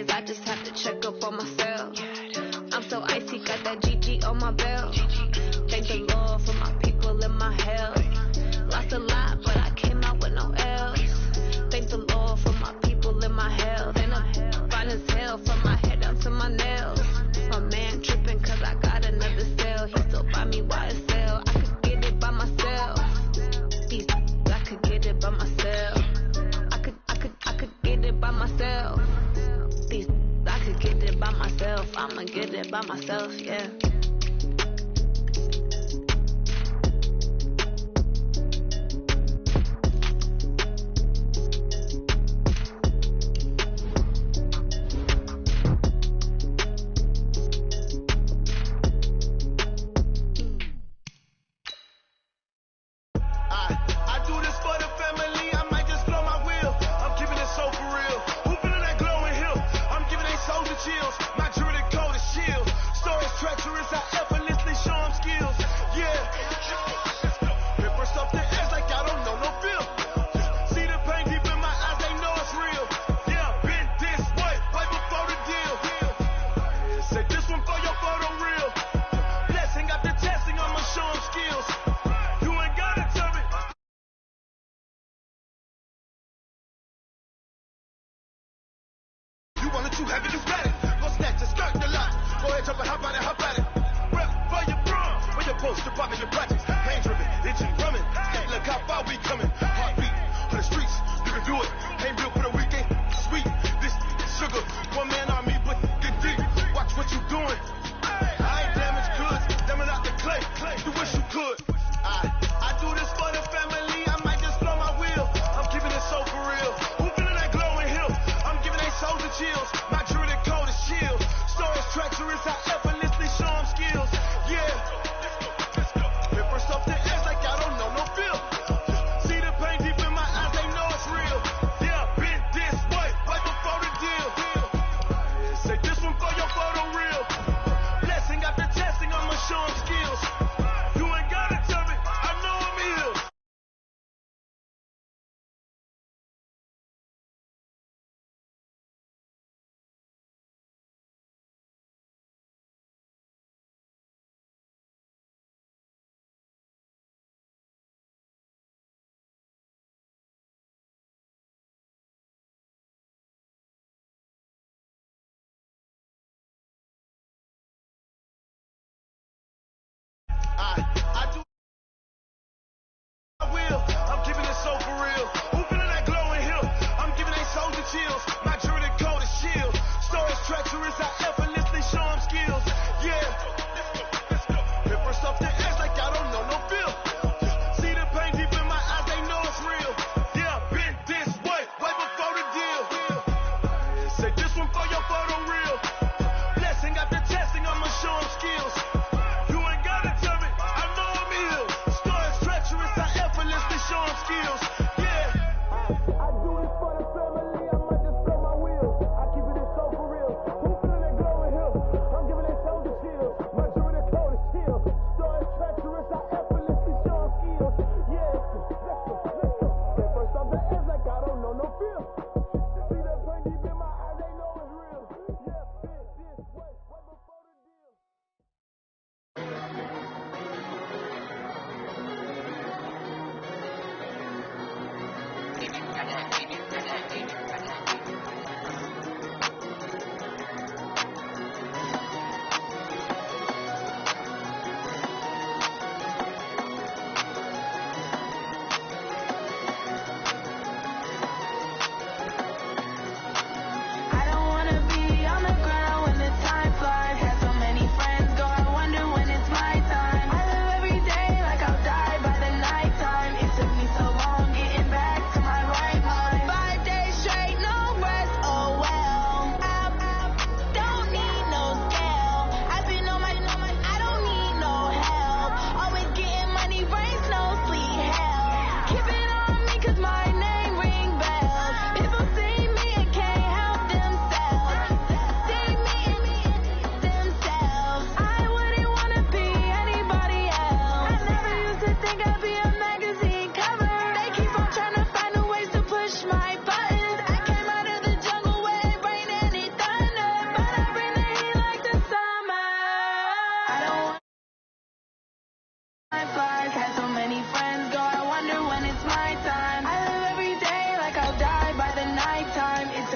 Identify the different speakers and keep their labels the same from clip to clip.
Speaker 1: days, I just have to check up on myself. I'm so icy, got that GG on my belt. Thank the Lord for my people and my health. Lost a lot, but I came out with no L's. Thank the Lord for my people and my health. And I'm fine as hell from my head down to my nails. My man tripping cause I got another cell. He still buy me YSL. I could get it by myself. These I could get it by myself. I could get it by myself. These I could get it by myself. I'ma get it by myself, yeah.
Speaker 2: Yeah,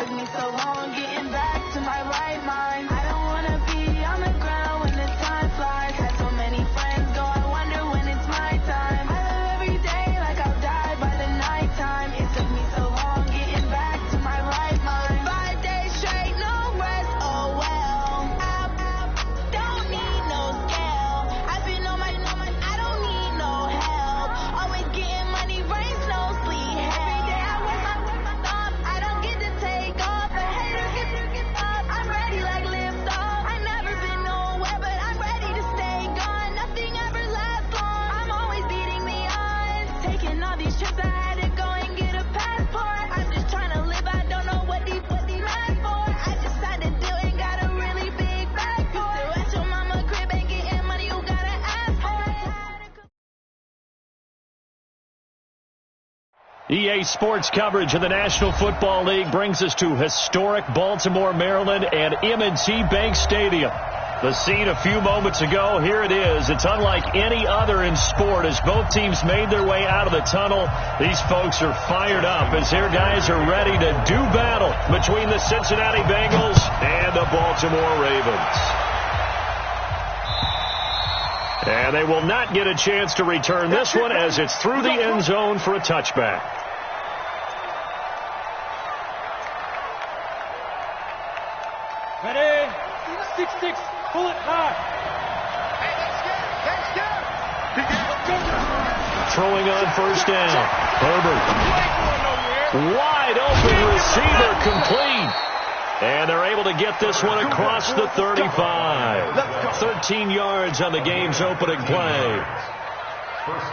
Speaker 1: took me so long getting back to my right mind. I don't wanna be on the ground when the time flies. Had so many friends go, I wonder when it's my time. I live every day like I'll die by the nighttime. It took me so long getting back to my right mind. 5 days straight, no rest, oh well. I don't need no scale. I've been on my, I don't need no help. Always getting money, rain, snow, sleet, every day I work my thumb. I don't get to take off. The haters get up. I'm ready like lift off. I never been nowhere, but I'm ready to stay gone. Nothing ever lasts long. I'm always beating the odds. Taking all these trips, I had to go and get a passport. I'm just trying to live. I don't know what these mad for. I just signed a deal and got a really big bag for it. Still at your mama crib and getting money, you gotta ask for it.
Speaker 2: EA Sports coverage of the National Football League brings us to historic Baltimore, Maryland, and M&T Bank Stadium. The scene a few moments ago, here it is. It's unlike any other in sport as both teams made their way out of the tunnel. These folks are fired up as their guys are ready to do battle between the Cincinnati Bengals and the Baltimore Ravens. And they will not get a chance to return this one as it's through the end zone for a touchback.
Speaker 3: Ready? 6-6. Pull it hard.
Speaker 2: Throwing on first down. Herbert. Wide open receiver complete. And they're able to get this one across the 35. 13 yards on the game's opening play.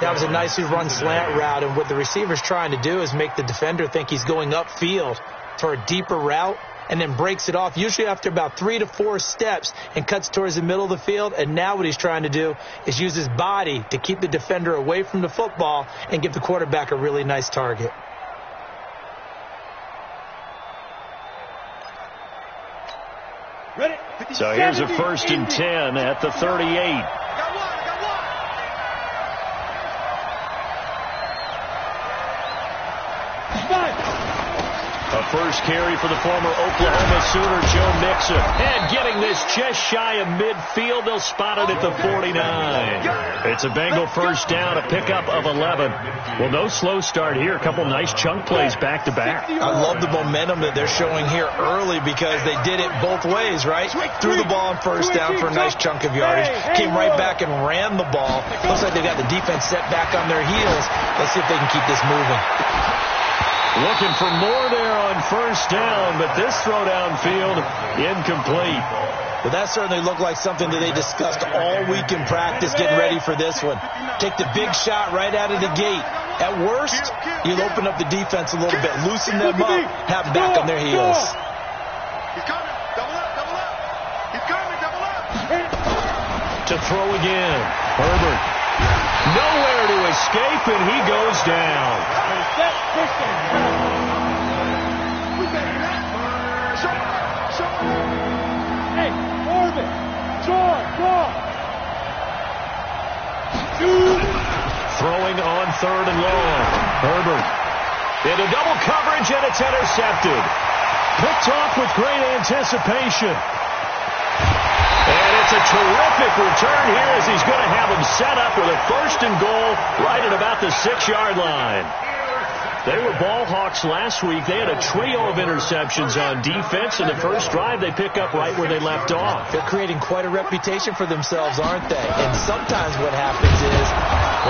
Speaker 4: That was a nicely run slant route, and what the receiver's trying to do is make the defender think he's going upfield for a deeper route, and then breaks it off, usually after about 3 to 4 steps, and cuts towards the middle of the field. And now what he's trying to do is use his body to keep the defender away from the football and give the quarterback a really nice target.
Speaker 3: Ready?
Speaker 2: So here's a 1st and 10 at the 38. A first carry for the former Oklahoma Sooner, Joe Mixon. And getting this just shy of midfield. They'll spot it at the 49. It's a Bengal first down, a pickup of 11. Well, no slow start here. A couple nice chunk plays back-to-back.
Speaker 4: I love the momentum that they're showing here early because they did it both ways, right? Threw the ball on first down for a nice chunk of yardage. Came right back and ran the ball. Looks like they got the defense set back on their heels. Let's see if they can keep this moving.
Speaker 2: Looking for more there on first down, but this throw downfield incomplete.
Speaker 4: But that certainly looked like something that they discussed all week in practice, getting ready for this one. Take the big shot right out of the gate. At worst, you'll open up the defense a little bit, loosen them up, have them back on their heels.
Speaker 5: He's coming. Double up, double up. He's coming, double up.
Speaker 2: To throw again. Herbert. Nowhere to escape, and he goes down.
Speaker 3: Hey, Orbit. Draw.
Speaker 2: Throwing on 3rd and long. Herbert. Into double coverage, and it's intercepted. Picked off with great anticipation. And it's a terrific return here as he's going to have him set up with a 1st and goal right at about the 6-yard line. They were ball hawks last week. They had a trio of interceptions on defense. In the first drive, they pick up right where they left off.
Speaker 4: They're creating quite a reputation for themselves, aren't they? And sometimes what happens is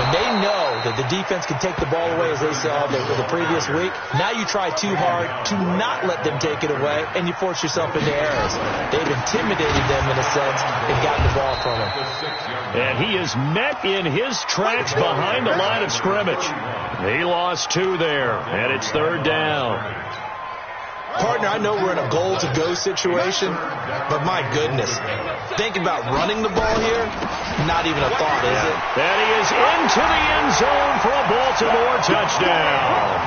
Speaker 4: when they know that the defense can take the ball away, as they saw the previous week, now you try too hard to not let them take it away, and you force yourself into errors. They've intimidated them in a sense and gotten the ball from them.
Speaker 2: And he is met in his tracks behind the line of scrimmage. He lost 2 there, and it's 3rd down.
Speaker 4: Partner, I know we're in a goal-to-go situation, but my goodness, thinking about running the ball here, not even a thought, is it?
Speaker 2: And he is into the end zone for a Baltimore touchdown.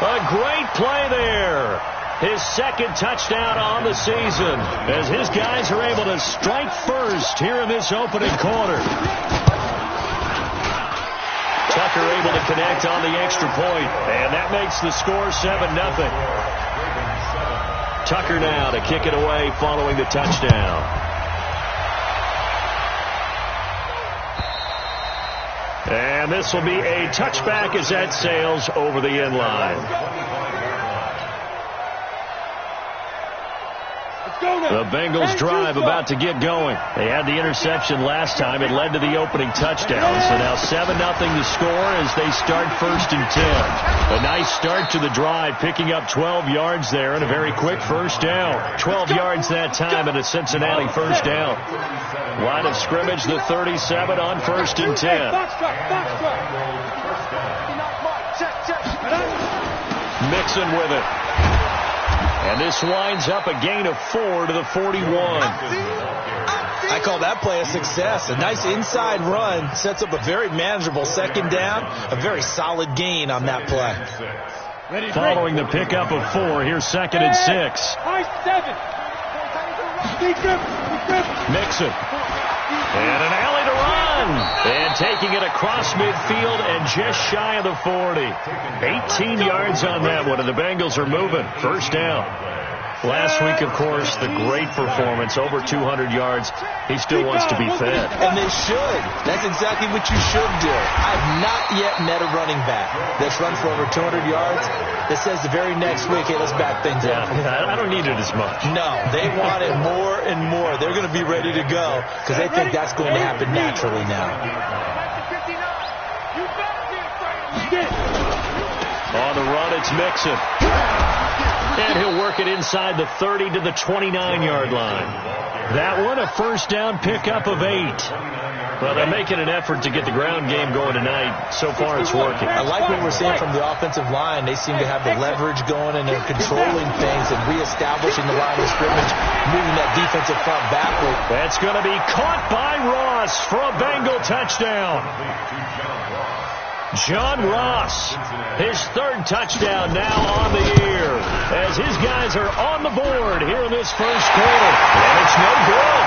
Speaker 2: A great play there. His 2nd touchdown on the season as his guys are able to strike first here in this opening quarter. Tucker able to connect on the extra point, and that makes the score 7-0. Tucker now to kick it away following the touchdown. And this will be a touchback as that sails over the end line. The Bengals drive about to get going. They had the interception last time. It led to the opening touchdown. So now 7-0 to score as they start 1st and 10. A nice start to the drive, picking up 12 yards there and a very quick first down. 12 yards that time and a Cincinnati first down. Line of scrimmage, the 37 on 1st and 10. Mixon with it. And this winds up a gain of 4 to the 41.
Speaker 4: I call that play a success. A nice inside run sets up a very manageable second down. A very solid gain on that play.
Speaker 2: Following the pickup of 4, here's 2nd and 6. Mixon. And an alley to run. And taking it across midfield and just shy of the 40. 18 yards on that one, and the Bengals are moving. First down. Last week, of course, the great performance, over 200 yards. He still wants to be fed.
Speaker 4: And they should. That's exactly what you should do. I've not yet met a running back that's run for over 200 yards that says the very next week, hey, let's back things up.
Speaker 2: I don't need it as much.
Speaker 4: No, they want it more and more. They're going to be ready to go because they think that's going to happen naturally now.
Speaker 2: On the run, it's Mixon. And he'll work it inside the 30 to the 29-yard line. That one, a first down pickup of 8. Well, they're making an effort to get the ground game going tonight. So far, it's working.
Speaker 4: I like what we're seeing from the offensive line. They seem to have the leverage going, and they're controlling things and reestablishing the line of scrimmage, moving that defensive front backward.
Speaker 2: That's going to be caught by Ross for a Bengal touchdown. John Ross, his 3rd touchdown now on the year as his guys are on the board here in this first quarter. And it's no good.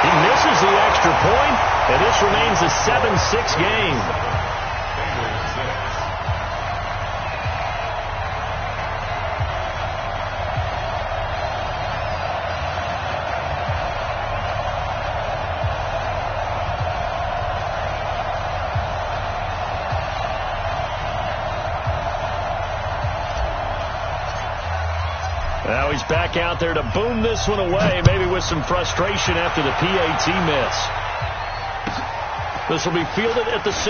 Speaker 2: He misses the extra point, and this remains a 7-6 game. Now he's back out there to boom this one away, maybe with some frustration after the PAT miss. This will be fielded at the 6.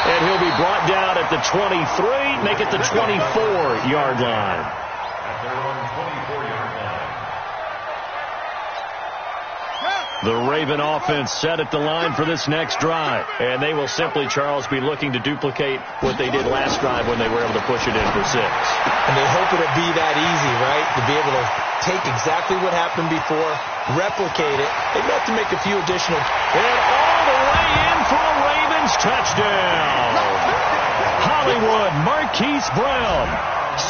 Speaker 2: And he'll be brought down at the 23, make it the 24-yard line. The Raven offense set at the line for this next drive. And they will simply, Charles, be looking to duplicate what they did last drive when they were able to push it in for 6.
Speaker 4: And they hope it'll be that easy, right? To be able to take exactly what happened before, replicate it. They may have to make a few additional.
Speaker 2: And all the way in for a Ravens touchdown. Hollywood Marquise Brown,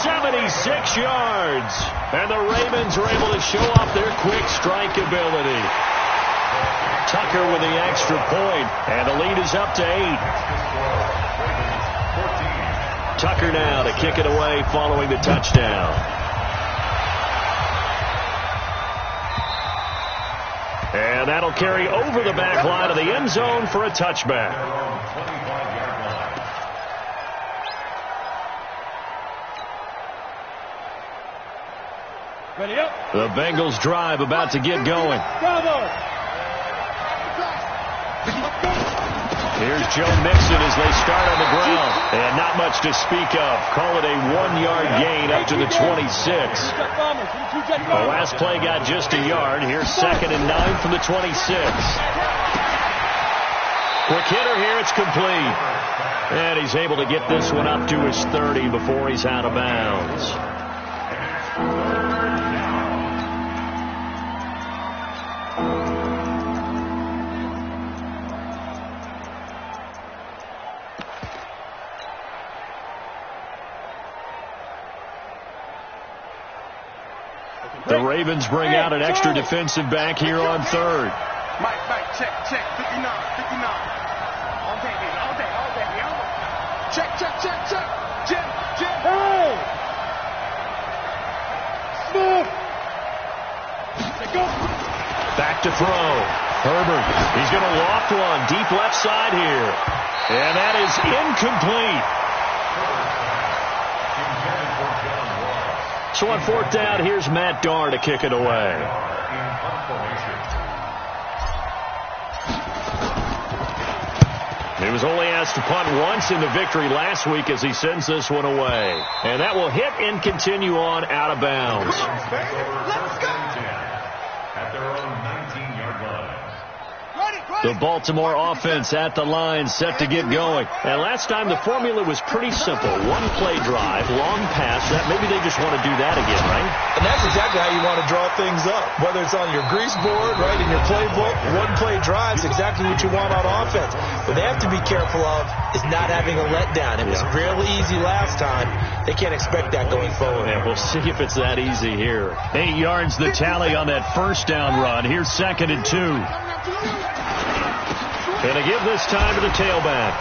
Speaker 2: 76 yards. And the Ravens are able to show off their quick strike ability. Tucker with the extra point, and the lead is up to 8. Tucker now to kick it away following the touchdown. And that'll carry over the back line of the end zone for a touchback.
Speaker 3: Ready up.
Speaker 2: The Bengals drive about to get going. Here's Joe Mixon as they start on the ground. And not much to speak of. Call it a 1-yard gain up to the 26. The last play got just a yard. Here's 2nd and 9 from the 26. Quick hitter here. It's complete. And he's able to get this one up to his 30 before he's out of bounds. The Ravens bring out an extra defensive back here on 3rd.
Speaker 5: Mike, check, 59. All day, baby. Check. Jim.
Speaker 3: Hey!
Speaker 2: Back to throw. Herbert, he's going to loft one deep left side here. And that is incomplete. So on fourth down, here's Matt Darr to kick it away. He was only asked to punt once in the victory last week as he sends this one away. And that will hit and continue on out of bounds.
Speaker 5: Let's go! At their own 19-yard line.
Speaker 2: The Baltimore offense at the line, set to get going. And last time the formula was pretty simple. One play drive, long pass. That maybe they just want to do that again, right?
Speaker 4: And that's exactly how you want to draw things up. Whether it's on your grease board, right, in your playbook, one play drive is exactly what you want on offense. What they have to be careful of is not having a letdown. It was really easy last time. They can't expect that going forward.
Speaker 2: Yeah, we'll see if it's that easy here. 8 yards the tally on that first down run. Here's 2nd and 2. And to give this time to the tailback.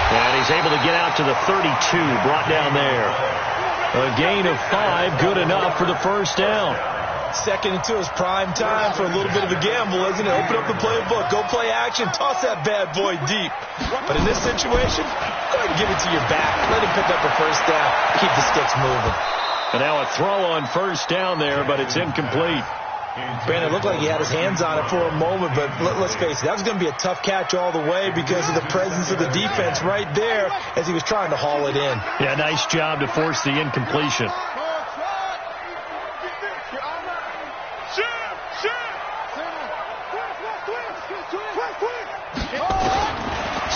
Speaker 2: And he's able to get out to the 32, brought down there. A gain of 5, good enough for the first down.
Speaker 4: 2nd and 2 is prime time for a little bit of a gamble, isn't it? Open up the playbook, go play action, toss that bad boy deep. But in this situation, go ahead and give it to your back. Let him pick up a first down. Keep the sticks moving.
Speaker 2: And now a throw on first down there, but it's incomplete.
Speaker 4: Brandon, it looked like he had his hands on it for a moment, but let's face it, that was going to be a tough catch all the way because of the presence of the defense right there as he was trying to haul it in.
Speaker 2: Yeah, nice job to force the incompletion.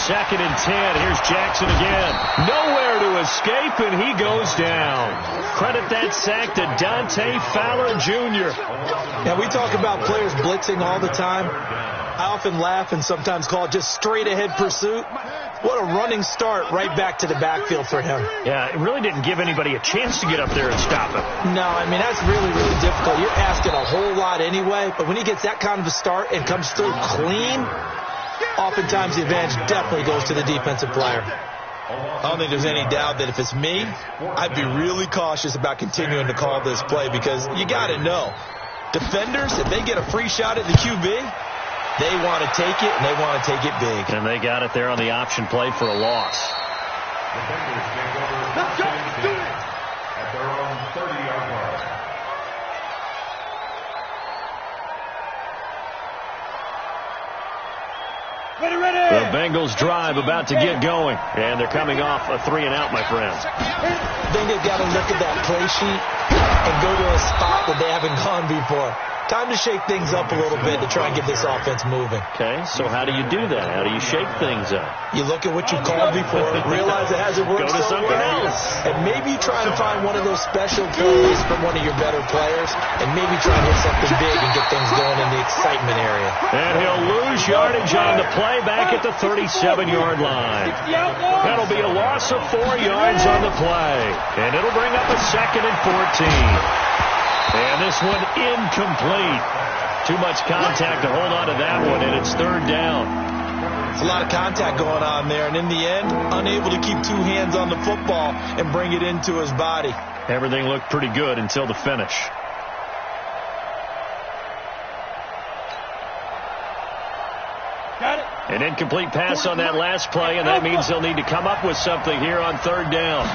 Speaker 2: Second and 10. Here's Jackson again. Nowhere to escape, and he goes down. Credit that sack to Dante Fowler Jr.
Speaker 4: Now, we talk about players blitzing all the time. I often laugh and sometimes call it just straight-ahead pursuit. What a running start right back to the backfield for him.
Speaker 2: Yeah, it really didn't give anybody a chance to get up there and stop him.
Speaker 4: No, I mean, that's really, really difficult. You're asking a whole lot anyway, but when he gets that kind of a start and comes through clean, oftentimes the advantage definitely goes to the defensive player. I don't think there's any doubt that if it's me, I'd be really cautious about continuing to call this play because you got to know, defenders, if they get a free shot at the QB, they want to take it, and they want to take it big.
Speaker 2: And they got it there on the option play for a loss.
Speaker 5: Let's go! Do it! At their own 30-yard line.
Speaker 2: The Bengals drive about to get going, and they're coming off a 3-and-out, my friend.
Speaker 4: Bengals got to look at that play sheet and go to a spot that they haven't gone before. Time to shake things up a little bit to try and get this offense moving.
Speaker 2: Okay, so how do you do that? How do you shake things up?
Speaker 4: You look at what you called before, realize it hasn't worked
Speaker 2: Go to something else.
Speaker 4: And maybe try and find one of those special plays from one of your better players, and maybe try and hit something big and get things going in the excitement area.
Speaker 2: And he'll lose yardage on the play back at the 37-yard line. That'll be a loss of 4 yards on the play. And it'll bring up a 2nd and 14. And this one incomplete. Too much contact to hold on to that one, and it's 3rd down.
Speaker 4: There's a lot of contact going on there, and in the end, unable to keep 2 hands on the football and bring it into his body.
Speaker 2: Everything looked pretty good until the finish.
Speaker 3: Got it.
Speaker 2: An incomplete pass on that last play, and that means they'll need to come up with something here on 3rd down.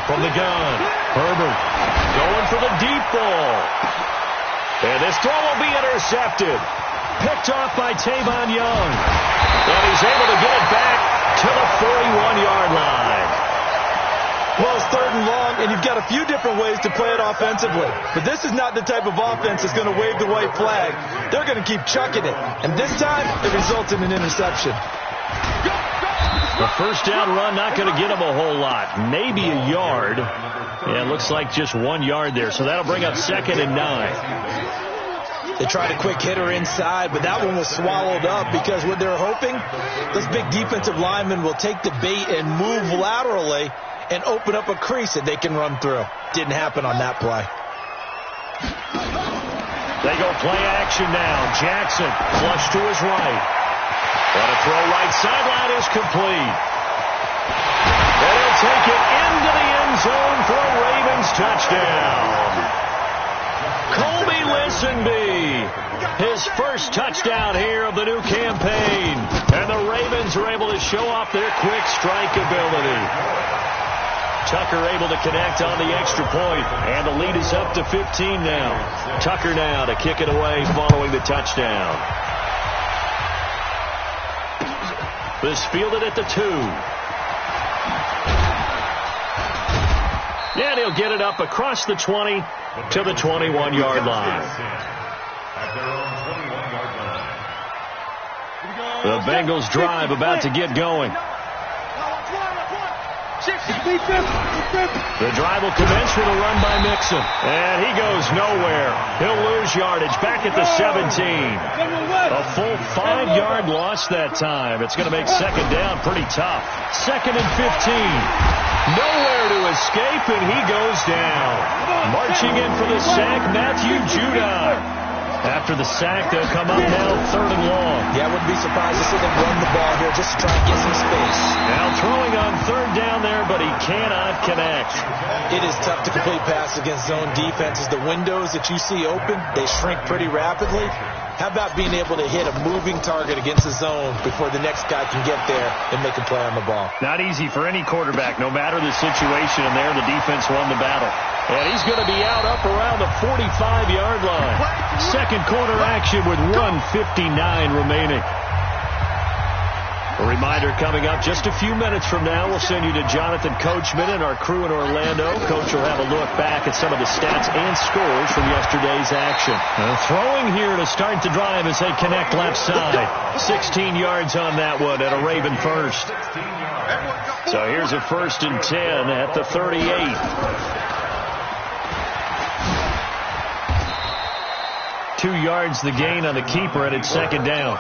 Speaker 2: From the gun, Herbert going for the deep ball. And this throw will be intercepted. Picked off by Tavon Young. And he's able to get it back to the 41-yard line.
Speaker 4: Well, it's 3rd and long, and you've got a few different ways to play it offensively. But this is not the type of offense that's going to wave the white flag. They're going to keep chucking it. And this time, it results in an interception.
Speaker 2: The first down run not going to get him a whole lot. Maybe a yard. Yeah, it looks like just 1 yard there. So that'll bring up 2nd and 9.
Speaker 4: They tried a quick hitter inside, but that one was swallowed up because what they're hoping, those big defensive linemen will take the bait and move laterally and open up a crease that they can run through. Didn't happen on that play.
Speaker 2: They go play action now. Jackson flush to his right. And a throw right sideline is complete. And he'll take it into the end zone for a Ravens touchdown. Ponsonby, his first touchdown here of the new campaign. And the Ravens are able to show off their quick strike ability. Tucker able to connect on the extra point, and the lead is up to 15 now. Tucker now to kick it away following the touchdown. This fielded at the 2. And he'll get it up across the 20 to the 21-yard line. The Bengals drive about to get going. The drive will commence with a run by Mixon. And he goes nowhere. He'll lose yardage back at the 17. A full 5-yard loss that time. It's going to make second down pretty tough. 2nd and 15. Nowhere to escape, and he goes down. Marching in for the sack, Matthew Judon. After the sack, they'll come up now 3rd and long.
Speaker 4: Yeah, I wouldn't be surprised to see them run the ball here just to try and get some space.
Speaker 2: Now throwing on 3rd down there, but he cannot connect.
Speaker 4: It is tough to complete passes against zone defenses. The windows that you see open, they shrink pretty rapidly. How about being able to hit a moving target against the zone before the next guy can get there and make a play on the ball?
Speaker 2: Not easy for any quarterback, no matter the situation, and there the defense won the battle. And he's going to be out up around the 45-yard line. Second quarter action with 1:59 remaining. A reminder coming up just a few minutes from now. We'll send you to Jonathan Coachman and our crew in Orlando. Coach will have a look back at some of the stats and scores from yesterday's action. Throwing here to start the drive as they connect left side. 16 yards on that one and a Raven first. So here's a 1st and 10 at the 38. 2 yards the gain on the keeper, and it's second down.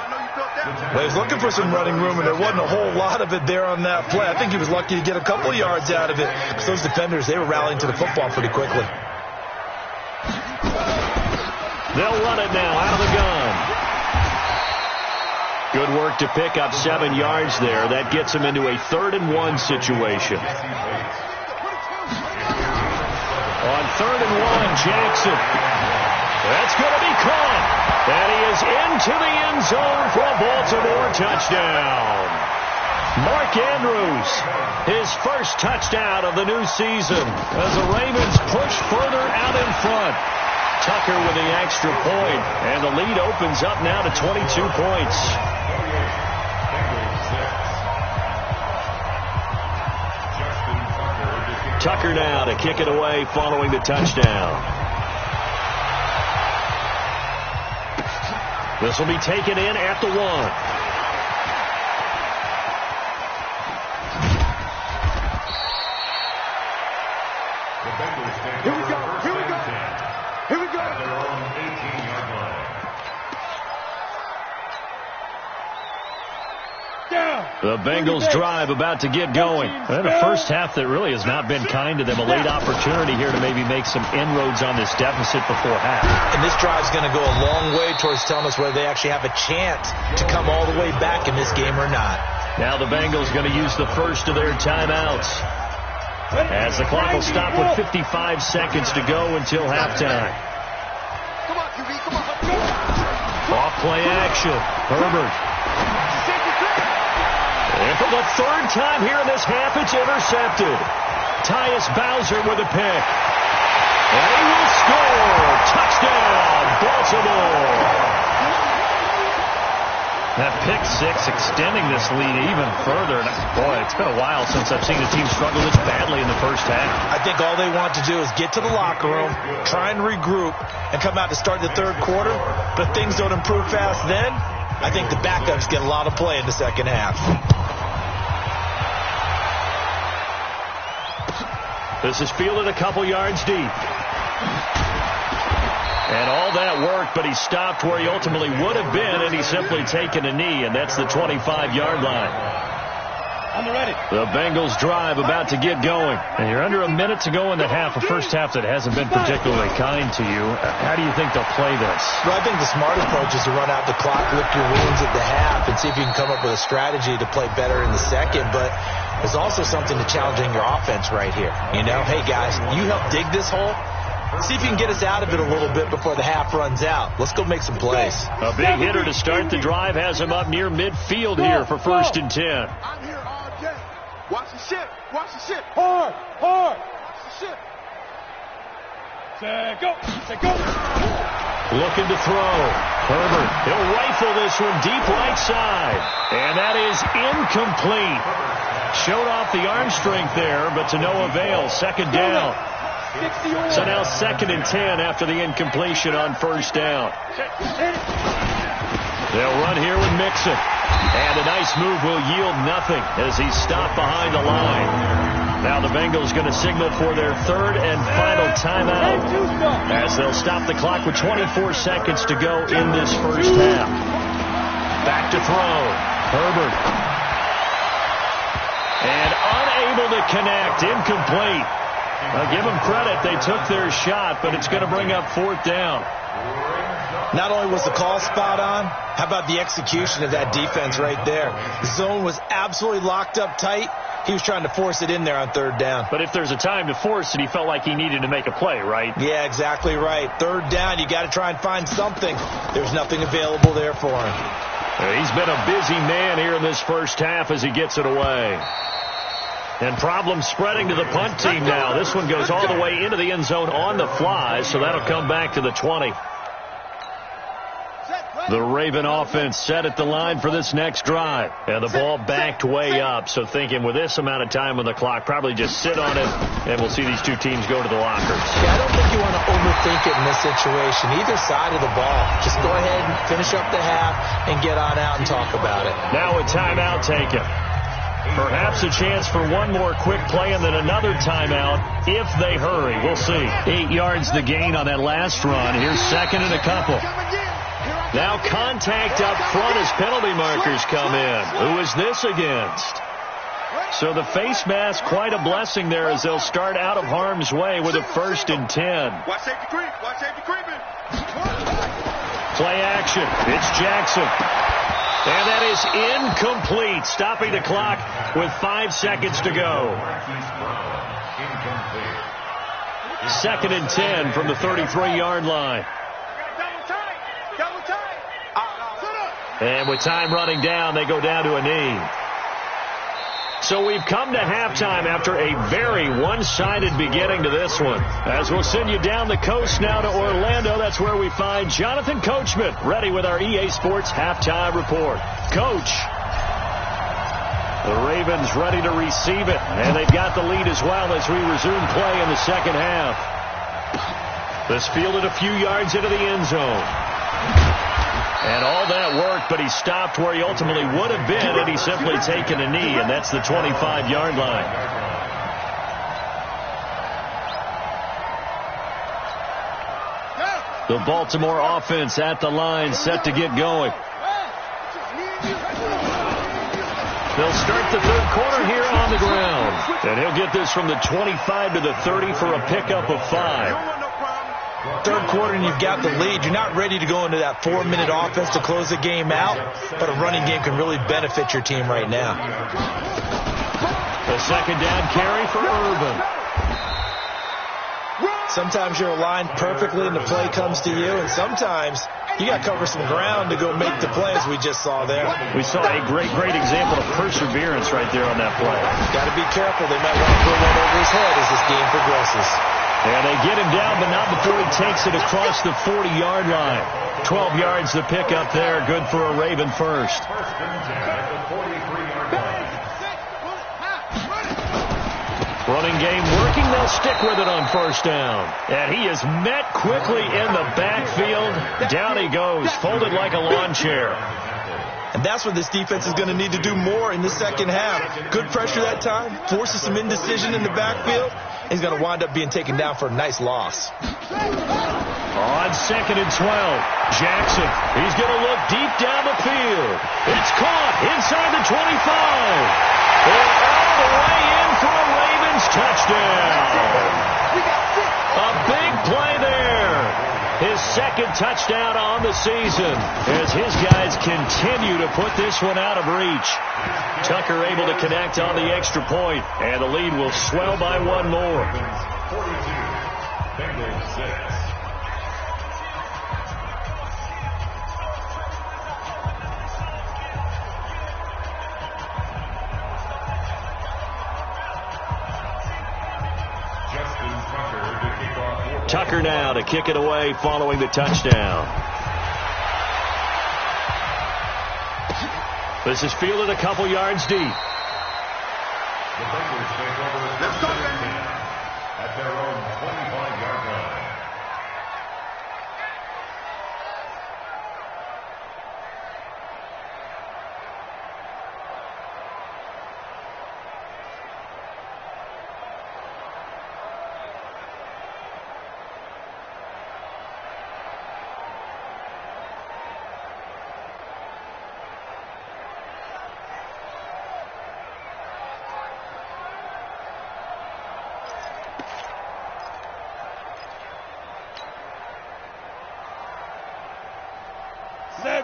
Speaker 6: Well, he was looking for some running room, and there wasn't a whole lot of it there on that play. I think he was lucky to get a couple yards out of it.
Speaker 4: Because those defenders, they were rallying to the football pretty quickly.
Speaker 2: They'll run it now out of the gun. Good work to pick up 7 yards there. That gets him into a 3rd and 1 situation. On 3rd and 1, Jackson. That's going to be caught. And he is into the end zone for a Baltimore touchdown. Mark Andrews, his first touchdown of the new season as the Ravens push further out in front. Tucker with the extra point, and the lead opens up now to 22 points. Tucker now to kick it away following the touchdown. This will be taken in at the 1.
Speaker 5: Here we go. Here we go. Here we go.
Speaker 3: Their own 18-yard line.
Speaker 2: The Bengals drive about to get going. And a first half that really has not been kind to them. A late opportunity here to maybe make some inroads on this deficit before half.
Speaker 4: And this drive's going to go a long way towards telling us whether they actually have a chance to come all the way back in this game or not.
Speaker 2: Now the Bengals going to use the first of their timeouts, as the clock will stop with 55 seconds to go until halftime.
Speaker 5: Come on, QB, come on.
Speaker 2: Off play action. Herbert. And for the 3rd time here in this half, it's intercepted. Tyus Bowser with a pick. And he will score. Touchdown, Baltimore. That pick 6 extending this lead even further. And boy, it's been a while since I've seen a team struggle this badly in the first half.
Speaker 4: I think all they want to do is get to the locker room, try and regroup, and come out to start the 3rd quarter. But if things don't improve fast then, I think the backups get a lot of play in the second half.
Speaker 2: This is fielded a couple yards deep. And all that worked, but he stopped where he ultimately would have been, and he's simply taken a knee, and that's the 25-yard line.
Speaker 3: I'm ready.
Speaker 2: The Bengals drive about to get going. And you're under a minute to go in the half, a first half that hasn't been particularly kind to you. How do you think they'll play this?
Speaker 4: Well, I think the smart approach is to run out the clock, lick your wounds at the half, and see if you can come up with a strategy to play better in the second. But there's also something to challenging your offense right here. You know, hey, guys, you help dig this hole. See if you can get us out of it a little bit before the half runs out. Let's go make some plays.
Speaker 2: A big hitter to start the drive has him up near midfield here for 1st and 10.
Speaker 5: I'm here all day. Watch the ship. Watch the ship.
Speaker 3: Hard.
Speaker 5: Watch the ship.
Speaker 3: Set, go. Set, go.
Speaker 2: Looking to throw. Herbert, he'll rifle this one deep right side. And that is incomplete. Showed off the arm strength there, but to no avail. 2nd down. So now 2nd and 10 after the incompletion on 1st down. They'll run here with Mixon. And a nice move will yield nothing as he's stopped behind the line. Now the Bengals going to signal for their 3rd and final timeout as they'll stop the clock with 24 seconds to go in this 1st half. Back to throw. Herbert. And unable to connect. Incomplete. I'll give them credit. They took their shot, but it's going to bring up 4th down.
Speaker 4: Not only was the call spot on, how about the execution of that defense right there? The zone was absolutely locked up tight. He was trying to force it in there on 3rd down.
Speaker 2: But if there's a time to force it, he felt like he needed to make a play, right?
Speaker 4: Yeah, exactly right. 3rd down, you got to try and find something. There's nothing available there for him.
Speaker 2: He's been a busy man here in this 1st half as he gets it away. And problems spreading to the punt team now. This one goes all the way into the end zone on the fly, so that'll come back to the 20. The Raven offense set at the line for this next drive. And the ball backed way up, so thinking with this amount of time on the clock, probably just sit on it, and we'll see these two teams go to the lockers.
Speaker 4: Yeah, I don't think you want to overthink it in this situation. Either side of the ball. Just go ahead and finish up the half and get on out and talk about it.
Speaker 2: Now a timeout taken. Perhaps a chance for one more quick play and then another timeout if they hurry. We'll see. 8 yards the gain on that last run. Here's 2nd and a couple. Now contact up front as penalty markers come in. Who is this against? So the face mask, quite a blessing there as they'll start out of harm's way with a 1st and 10.
Speaker 5: Watch safety creep. Watch safety creeping.
Speaker 2: Play action. It's Jackson. And that is incomplete, stopping the clock with 5 seconds to go. 2nd and 10 from the 33-yard line. And with time running down, they go down to a knee. So we've come to halftime after a very one-sided beginning to this one. As we'll send you down the coast now to Orlando, that's where we find Jonathan Coachman, ready with our EA Sports halftime report. Coach, the Ravens ready to receive it, and they've got the lead as well as we resume play in the 2nd half. This fielded a few yards into the end zone. And all that worked, but he stopped where he ultimately would have been had he simply taken a knee, and that's the 25-yard line. The Baltimore offense at the line, set to get going. They'll start the 3rd quarter here on the ground. And he'll get this from the 25 to the 30 for a pickup of 5.
Speaker 4: 3rd quarter and you've got the lead. You're not ready to go into that 4-minute offense to close the game out, but a running game can really benefit your team right now.
Speaker 2: The 2nd down carry for Urban.
Speaker 4: Sometimes you're aligned perfectly and the play comes to you, and sometimes you got to cover some ground to go make the play, as we just saw there.
Speaker 2: We saw a great example of perseverance right there on that play.
Speaker 4: Got to be careful. They might want to throw one over his head as this game progresses.
Speaker 2: And they get him down, but not before he takes it across the 40-yard line. 12 yards to pick up there. Good for a Raven first. Running game working. They'll stick with it on 1st down. And he is met quickly in the backfield. Down he goes, folded like a lawn chair.
Speaker 4: And that's what this defense is going to need to do more in the 2nd half. Good pressure that time, forces some indecision in the backfield. He's going to wind up being taken down for a nice loss.
Speaker 2: On 2nd and 12, Jackson. He's going to look deep down the field. It's caught inside the 25. And all the way in for a Ravens touchdown. A big play there. His 2nd touchdown on the season as his guys continue to put this one out of reach. Tucker able to connect on the extra point, and the lead will swell by one more. Tucker now to kick it away following the touchdown. This is fielded a couple yards deep.
Speaker 3: The Bengals take over at their own 25-yard line.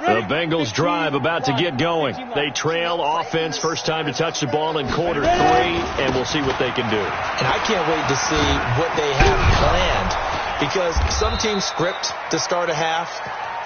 Speaker 2: The Bengals drive about to get going. They trail offense first time to touch the ball in quarter 3, and we'll see what they can do.
Speaker 4: And I can't wait to see what they have planned, because some teams script to start a half.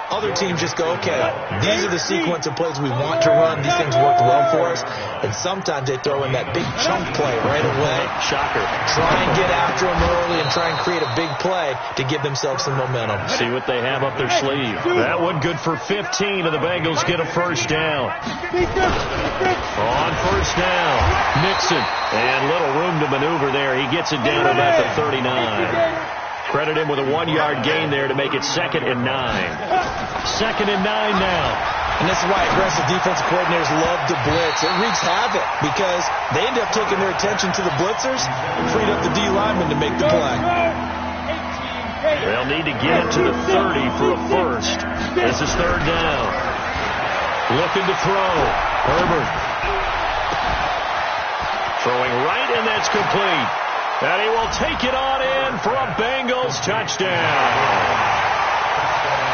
Speaker 4: Other teams just go, okay, these are the sequence of plays we want to run. These things work well for us. And sometimes they throw in that big chunk play right away.
Speaker 2: Shocker.
Speaker 4: Try and get after them early and try and create a big play to give themselves some momentum.
Speaker 2: See what they have up their sleeve. That one good for 15, and the Bengals get a first down. On first down, Mixon. And little room to maneuver there. He gets it down about the 39. Credit him with a 1-yard gain there to make it 2nd and 9. 2nd and 9 now.
Speaker 4: And this is why aggressive defensive coordinators love to blitz. It wreaks havoc because they end up taking their attention to the blitzers and freed up the D linemen to make the play.
Speaker 2: They'll need to get it to the 30 for a first. This is 3rd down. Looking to throw. Herbert. Throwing right, and that's complete. And he will take it on in for a Bengals touchdown.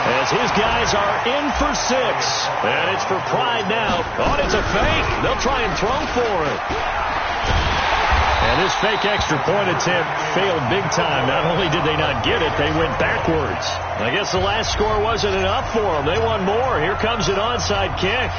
Speaker 2: As his guys are in for 6. And it's for Pride now. Oh, it's a fake. They'll try and throw for it. And this fake extra point attempt failed big time. Not only did they not get it, they went backwards. I guess the last score wasn't enough for them. They want more. Here comes an onside kick.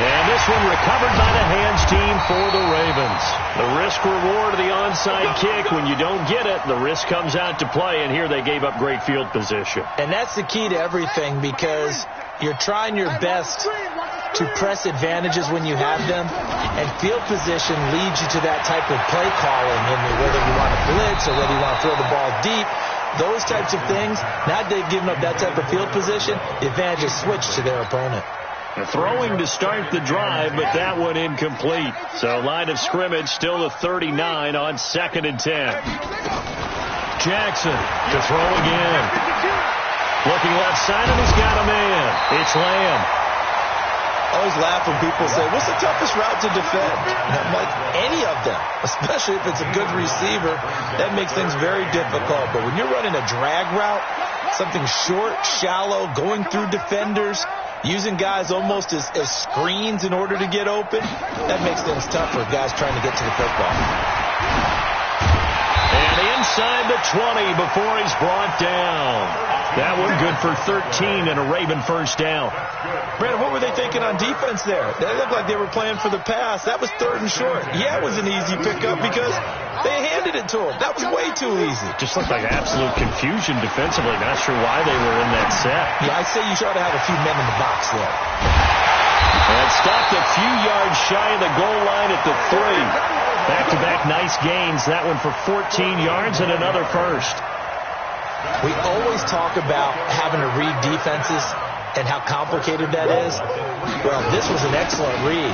Speaker 2: And this one recovered by the hands team for the Ravens. The risk-reward of the onside kick. When you don't get it, the risk comes out to play, and here they gave up great field position.
Speaker 4: And that's the key to everything, because you're trying your best to press advantages when you have them, and field position leads you to that type of play calling, and whether you want to blitz or whether you want to throw the ball deep, those types of things. Now they've given up that type of field position, the advantage is switched to their opponent.
Speaker 2: Throwing to start the drive, but that one incomplete. So line of scrimmage still the 39 on 2nd and 10. Jackson to throw again. Looking left side, and he's got a man. It's Lamb.
Speaker 4: I always laugh when people say, what's the toughest route to defend? And I'm like, any of them, especially if it's a good receiver. That makes things very difficult. But when you're running a drag route, something short, shallow, going through defenders, using guys almost as screens in order to get open, that makes things tough for guys trying to get to the football.
Speaker 2: And inside the 20 before he's brought down. That one good for 13 and a Raven first down.
Speaker 4: Brandon, what were they thinking on defense there? They looked like they were playing for the pass. That was 3rd and short. Yeah, it was an easy pickup because they handed it to him. That was way too easy.
Speaker 2: Just looked like absolute confusion defensively. Not sure why they were in that set.
Speaker 4: Yeah, I'd say you try to have a few men in the box there.
Speaker 2: And stopped a few yards shy of the goal line at the 3. Back-to-back nice gains. That one for 14 yards and another first.
Speaker 4: We always talk about having to read defenses and how complicated that is. Well, this was an excellent read.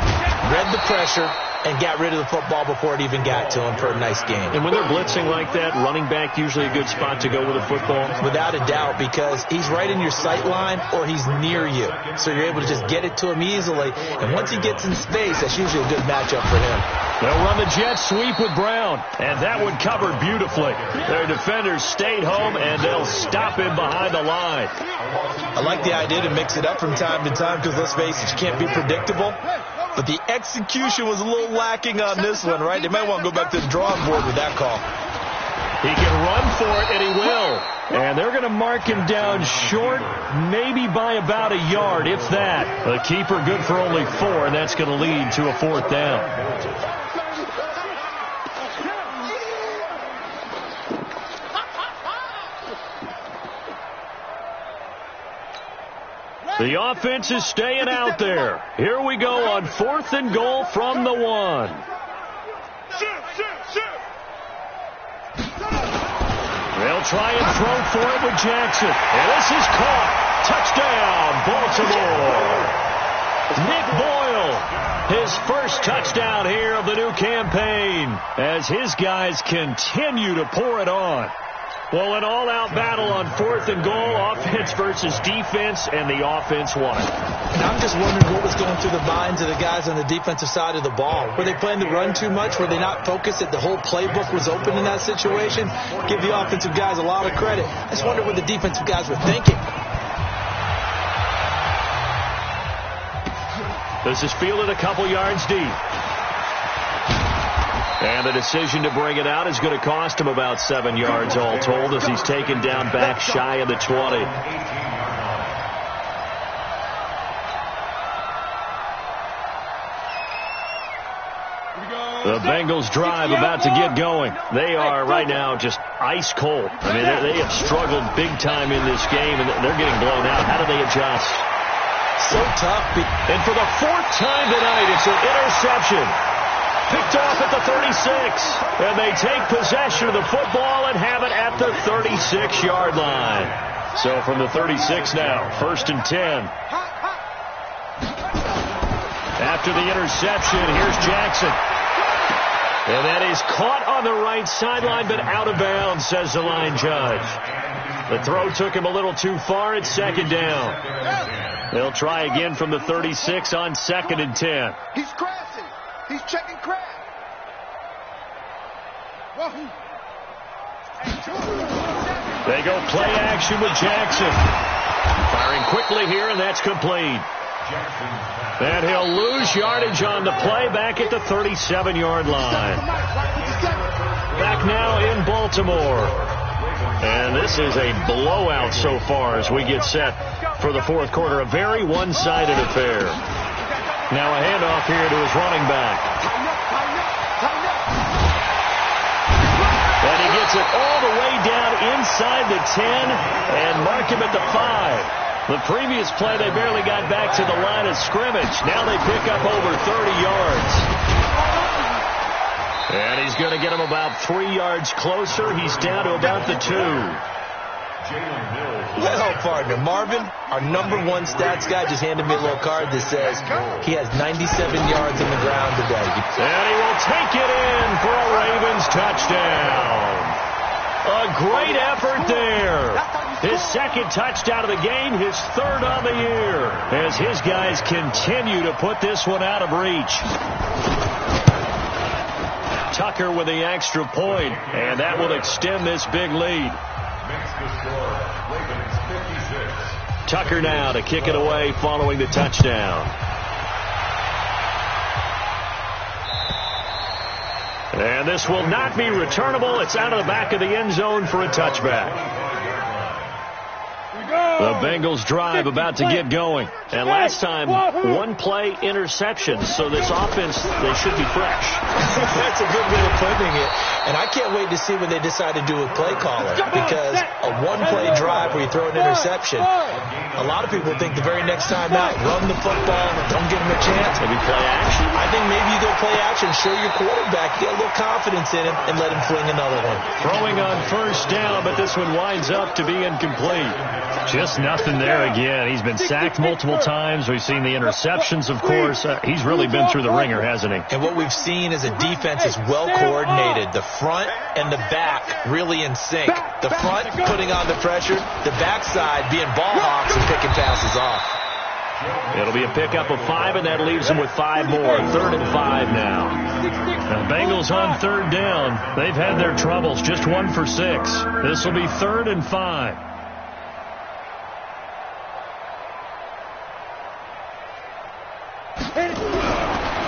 Speaker 4: Read the pressure and got rid of the football before it even got to him for a nice game.
Speaker 2: And when they're blitzing like that, running back usually a good spot to go with a football?
Speaker 4: Without a doubt, because he's right in your sight line or he's near you. So you're able to just get it to him easily. And once he gets in space, that's usually a good matchup for him.
Speaker 2: They'll run the jet sweep with Brown. And that one covered beautifully. Their defenders stayed home, and they'll stop him behind the line.
Speaker 4: I like the idea to mix it up from time to time because, let's face it, you can't be predictable. But the execution was a little lacking on this one, right? They might want to go back to the drawing board with that call.
Speaker 2: He can run for it, and he will. And they're going to mark him down short, maybe by about a yard, if that. The keeper good for only 4, and that's going to lead to a 4th down. The offense is staying out there. Here we go on 4th and goal from the 1. They'll try and throw for it with Jackson. And this is caught. Touchdown, Baltimore. Nick Boyle, his first touchdown here of the new campaign as his guys continue to pour it on. Well, an all-out battle on 4th and goal, offense versus defense, and the offense won it.
Speaker 4: And I'm just wondering what was going through the minds of the guys on the defensive side of the ball. Were they playing the run too much? Were they not focused that the whole playbook was open in that situation? Give the offensive guys a lot of credit. I just wonder what the defensive guys were thinking.
Speaker 2: This is fielded a couple yards deep. And the decision to bring it out is going to cost him about 7 yards all told as he's taken down back shy of the 20. The Bengals drive about to get going. They are right now just ice cold. I mean, they have struggled big time in this game, and they're getting blown out. How do they adjust?
Speaker 4: So tough.
Speaker 2: And for the 4th time tonight, it's an interception. Picked off at the 36. And they take possession of the football and have it at the 36-yard line. So from the 36 now, 1st and 10. After the interception, here's Jackson. And that is caught on the right sideline, but out of bounds, says the line judge. The throw took him a little too far. It's 2nd down. They'll try again from the 36 on 2nd and 10.
Speaker 5: He's crashing. He's checking crash.
Speaker 2: They go play action with Jackson. Firing quickly here, and that's complete. And he'll lose yardage on the play back at the 37-yard line. Back now in Baltimore. And this is a blowout so far as we get set for the 4th quarter. A very one-sided affair. Now a handoff here to his running back. And he gets it all the way down inside the 10 and mark him at the 5. The previous play, they barely got back to the line of scrimmage. Now they pick up over 30 yards. And he's going to get him about 3 yards closer. He's down to about the 2.
Speaker 4: Well, partner, Marvin, our number 1 stats guy, just handed me a little card that says he has 97 yards on the ground today.
Speaker 2: And he will take it in for a Ravens touchdown. A great effort there. His 2nd touchdown of the game, his 3rd on the year, as his guys continue to put this one out of reach. Tucker with the extra point, and that will extend this big lead. Tucker now to kick it away following the touchdown. And this will not be returnable. It's out of the back of the end zone for a touchback. The Bengals drive about to get going. And last time, 1-play interception. So this offense, they should be fresh.
Speaker 4: That's a good way of putting it. And I can't wait to see when they decide to do a play caller. Because a 1-play drive where you throw an interception, a lot of people think the very next time out, run the football, don't give him a chance.
Speaker 2: Maybe play action.
Speaker 4: I think maybe you go play action, show your quarterback, get a little confidence in him, and let him fling another one.
Speaker 2: Throwing on 1st down, but this one winds up to be incomplete. Just nothing there again. He's been sacked multiple times. We've seen the interceptions, of course. He's really been through the ringer, hasn't he?
Speaker 4: And what we've seen is a defense is well coordinated. The front and the back really in sync. The front putting on the pressure, the backside being ball hawks and picking passes off.
Speaker 2: It'll be a pickup of 5, and that leaves them with 5 more. 3rd and 5 now. The Bengals on 3rd down. They've had their troubles. Just 1 for 6. This will be 3rd and 5.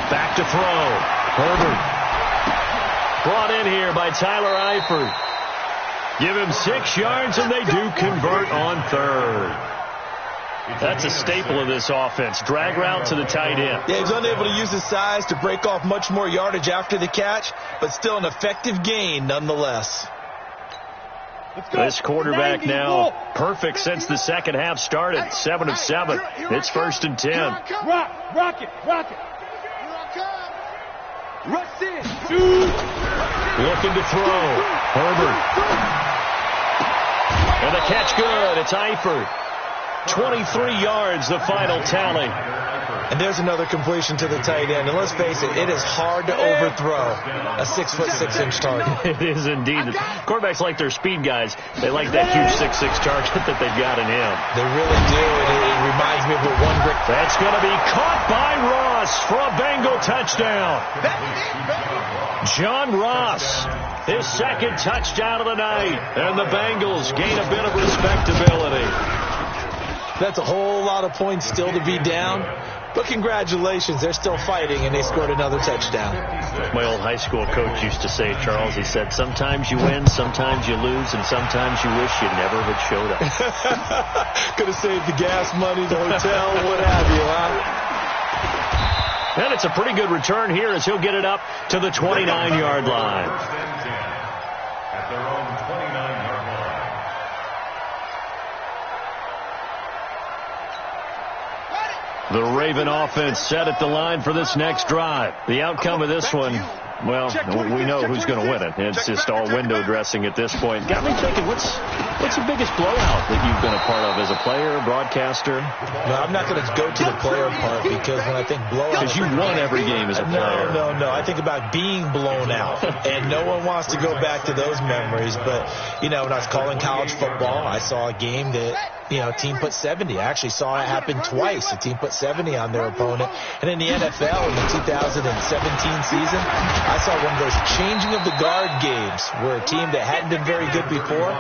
Speaker 2: Back to throw. Herbert. Brought in here by Tyler Eifert. Give him 6 yards, and they do convert on third. That's a staple of this offense. Drag route to the tight end.
Speaker 6: Yeah, he's unable to use his size to break off much more yardage after the catch, but still an effective gain nonetheless.
Speaker 2: This quarterback now perfect since the second half started. 7 of 7. It's 1st and 10.
Speaker 5: Rock it. Rush in.
Speaker 2: Looking to throw. Herbert. And the catch good. It's Eifert. 23 yards, the final tally.
Speaker 6: And there's another completion to the tight end. And let's face it, it is hard to overthrow a 6'6" target.
Speaker 2: It is indeed. Quarterbacks like their speed guys. They like that huge 6'6" target that they've got in him.
Speaker 6: They really do. It reminds me of the one great.
Speaker 2: That's going to be caught by Ross for a Bengal touchdown. John Ross, his second touchdown of the night. And the Bengals gain a bit of respectability.
Speaker 6: That's a whole lot of points still to be down. But congratulations, they're still fighting, and they scored another touchdown.
Speaker 2: My old high school coach used to say, Charles, he said, sometimes you win, sometimes you lose, and sometimes you wish you never had showed up.
Speaker 6: Could have saved the gas money, the hotel, what have you, huh?
Speaker 2: And it's a pretty good return here as he'll get it up to the 29-yard line.
Speaker 3: At their own 29-yard line.
Speaker 2: The Raven offense set at the line for this next drive. The outcome of this one, well, we know who's going to win it. It's just all window dressing at this point. Got me thinking, what's the biggest blowout that you've been a part of as a player, broadcaster?
Speaker 6: No, I'm not going to go to the player part because when I think blowout...
Speaker 2: Because you won every game as a player.
Speaker 6: No. I think about being blown out. And no one wants to go back to those memories. But, when I was calling college football, I saw a game that... a team put 70. I actually saw it happen twice. A team put 70 on their opponent. And in the NFL in the 2017 season, I saw one of those changing of the guard games where a team that hadn't been very good before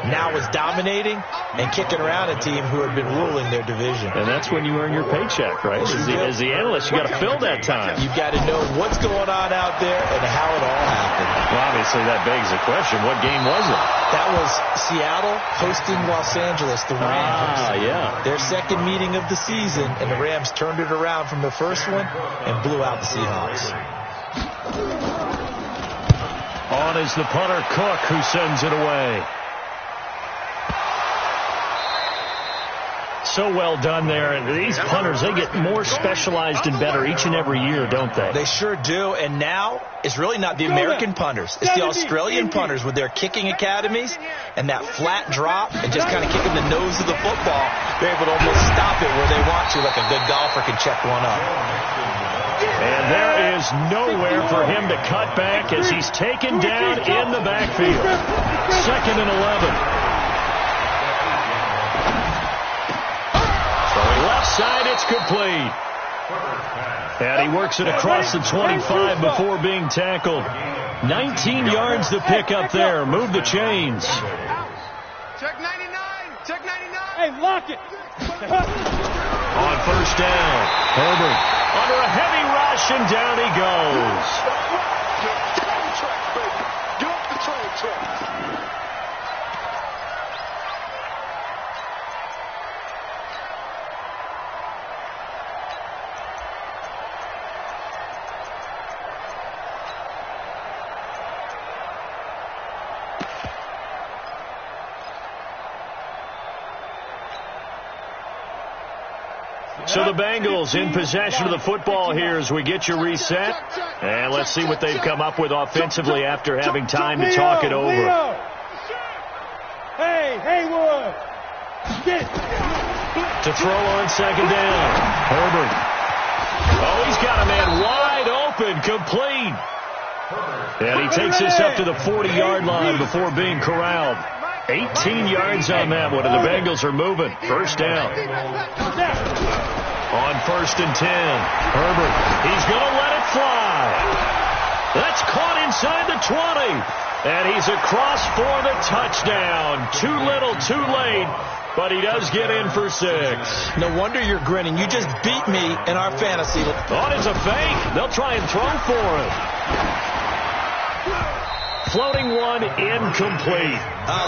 Speaker 6: now was dominating and kicking around a team who had been ruling their division.
Speaker 2: And that's when you earn your paycheck, right? As the analyst, you got to fill that time.
Speaker 6: You've got to know what's going on out there and how it all happened.
Speaker 2: Well, obviously, that begs the question, what game was it?
Speaker 6: That was Seattle hosting Los Angeles, the Rams.
Speaker 2: Yeah.
Speaker 6: Their second meeting of the season, and the Rams turned it around from the first one and blew out the Seahawks.
Speaker 2: On is the punter, Cook, who sends it away. So well done there. And these punters, they get more specialized and better each and every year, don't they?
Speaker 6: They sure do. And now it's really not the American punters. It's the Australian punters with their kicking academies and that flat drop and just kind of kicking the nose of the football. They're able to almost stop it where they want to, like a good golfer can check one up.
Speaker 2: And there is nowhere for him to cut back as he's taken down in the backfield. 2nd and 11. Left side, it's complete. And he works it across the 25 before being tackled. 19 yards to pick up there. Move the chains.
Speaker 5: Check 99. Check 99. Hey, lock it.
Speaker 2: On 1st down, Herbert under a heavy rush, and down he goes.
Speaker 5: Get off the track, baby. Get off the track.
Speaker 2: So the Bengals in possession of the football here as we get you reset. And let's see what they've come up with offensively after having time to talk it over.
Speaker 5: Hey, Haywood.
Speaker 2: To throw on 2nd down. Herbert. Oh, he's got a man wide open, complete. And he takes this up to the 40-yard line before being corralled. 18 yards on that one, and the Bengals are moving. 1st down. On 1st and 10, Herbert, he's going to let it fly. That's caught inside the 20, and he's across for the touchdown. Too little, too late, but he does get in for 6.
Speaker 6: No wonder you're grinning. You just beat me in our fantasy.
Speaker 2: Oh, it's a fake. They'll try and throw for him. floating one incomplete.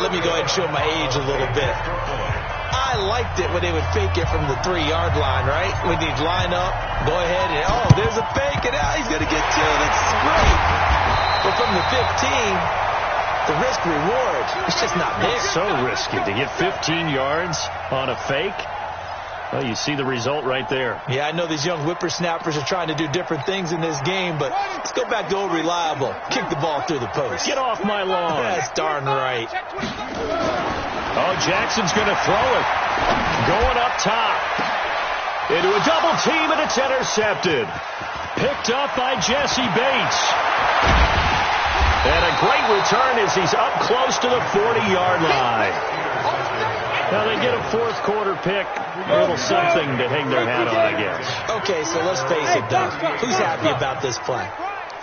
Speaker 6: Let me go ahead and show my age a little bit. I liked it when they would fake it from the 3-yard line, right? When they'd line up, go ahead and, there's a fake, and he's going to get 2. That's great. But from the 15, the risk-reward, it's just not there.
Speaker 2: It's so risky to get 15 yards on a fake. Well, you see the result right there.
Speaker 6: Yeah, I know these young whippersnappers are trying to do different things in this game, but let's go back to old reliable. Kick the ball through the post.
Speaker 2: Get off my lawn.
Speaker 6: That's darn right.
Speaker 2: Oh, Jackson's going to throw it. Going up top. Into a double team, and it's intercepted. Picked up by Jesse Bates. And a great return as he's up close to the 40-yard line. Now, they get a fourth-quarter pick. A little something to hang their hat on, I guess.
Speaker 6: Okay, so let's face it, Doug. Who's happy about this play?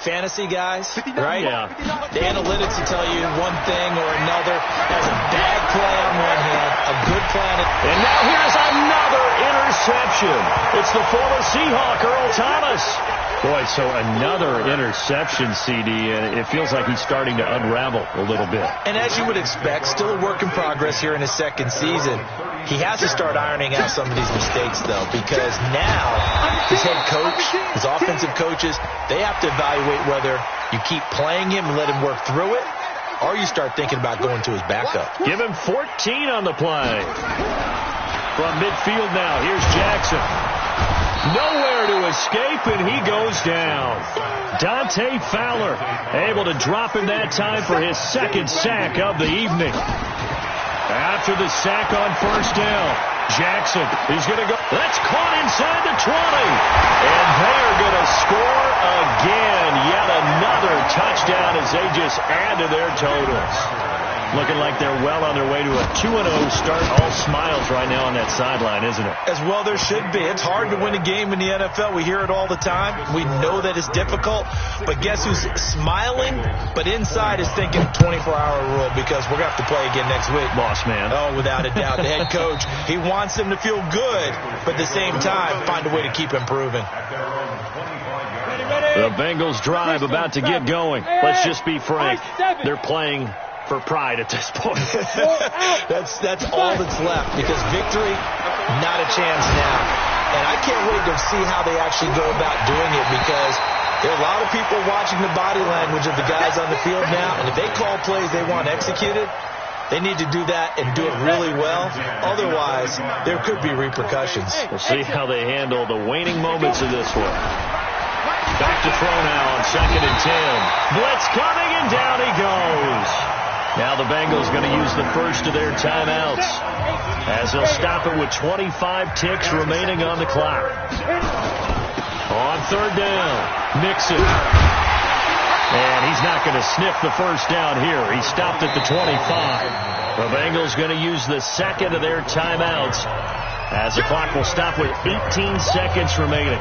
Speaker 6: Fantasy guys, right?
Speaker 2: Yeah.
Speaker 6: The analytics will tell you one thing or another. There's a bad play on one hand, a good play on it.
Speaker 2: And now here's another interception. It's the former Seahawk, Earl Thomas. Boy, so another interception, CD, and it feels like he's starting to unravel a little bit.
Speaker 6: And as you would expect, still a work in progress here in his second season. He has to start ironing out some of these mistakes, though, because now his head coach, his offensive coaches, they have to evaluate whether you keep playing him and let him work through it, or you start thinking about going to his backup.
Speaker 2: Give him 14 on the play. From midfield now, here's Jackson. Nowhere to escape, and he goes down. Dante Fowler able to drop him that time for his second sack of the evening. After the sack on first down, Jackson is going to go. That's caught inside the 20. And they are going to score again. Yet another touchdown as they just add to their totals. Looking like they're well on their way to a 2-0 start. All smiles right now on that sideline, isn't it?
Speaker 6: As well there should be. It's hard to win a game in the NFL. We hear it all the time. We know that it's difficult. But guess who's smiling? But inside is thinking 24-hour rule because we're going to have to play again next week.
Speaker 2: Boss man.
Speaker 6: Oh, without a doubt. The head coach, he wants them to feel good, but at the same time, find a way to keep improving.
Speaker 2: The Bengals drive about to get going. Let's just be frank. They're playing for pride at this point.
Speaker 6: That's all that's left because victory, not a chance now. And I can't wait to see how they actually go about doing it because there are a lot of people watching the body language of the guys on the field now, and if they call plays they want executed, they need to do that and do it really well. Otherwise, there could be repercussions.
Speaker 2: We'll see how they handle the waning moments of this one. Back to throw now on 2nd and 10. Blitz coming, and down he goes. Now the Bengals going to use the first of their timeouts as they'll stop it with 25 ticks remaining on the clock. On 3rd down, Mixon. And he's not going to sniff the first down here. He stopped at the 25. The Bengals going to use the second of their timeouts as the clock will stop with 18 seconds remaining.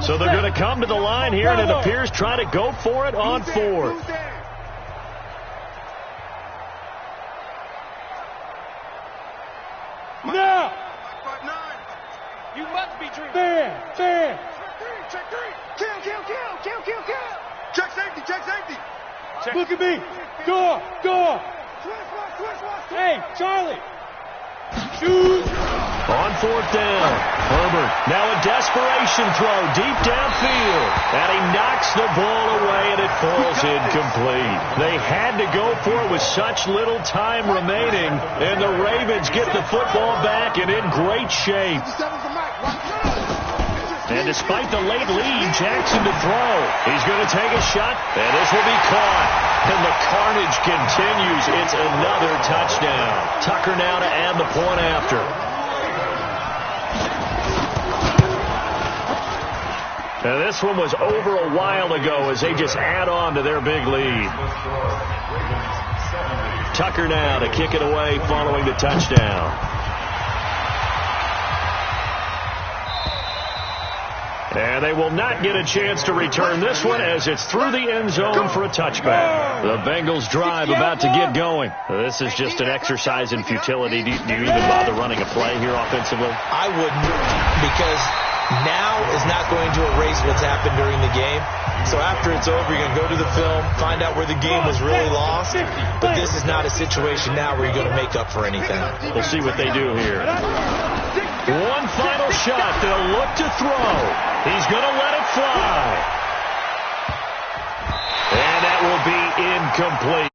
Speaker 2: So they're going to come to the line here, and it appears try to go for it on 4th.
Speaker 5: Now! You must be dreaming. Fair. Check 3. Kill. Check safety. Look at me. Go. Hey, Charlie. Shoot.
Speaker 2: On 4th down, Herbert. Now a desperation throw deep downfield. And he knocks the ball away, and it falls incomplete. They had to go for it with such little time remaining. And the Ravens get the football back and in great shape. And despite the late lead, Jackson to throw. He's going to take a shot, and this will be caught. And the carnage continues. It's another touchdown. Tucker now to add the point after. Now this one was over a while ago as they just add on to their big lead. Tucker now to kick it away following the touchdown. And they will not get a chance to return this one as it's through the end zone for a touchback. The Bengals drive about to get going. This is just an exercise in futility. Do you even bother running a play here offensively?
Speaker 6: I wouldn't because
Speaker 4: now is not going to erase what's happened during the game. So after it's over, you're going to go to the film, find out where the game was really lost. But this is not a situation now where you're going to make up for anything.
Speaker 2: We'll see what they do here. One final shot. They'll look to throw. He's going to let it fly. And that will be incomplete.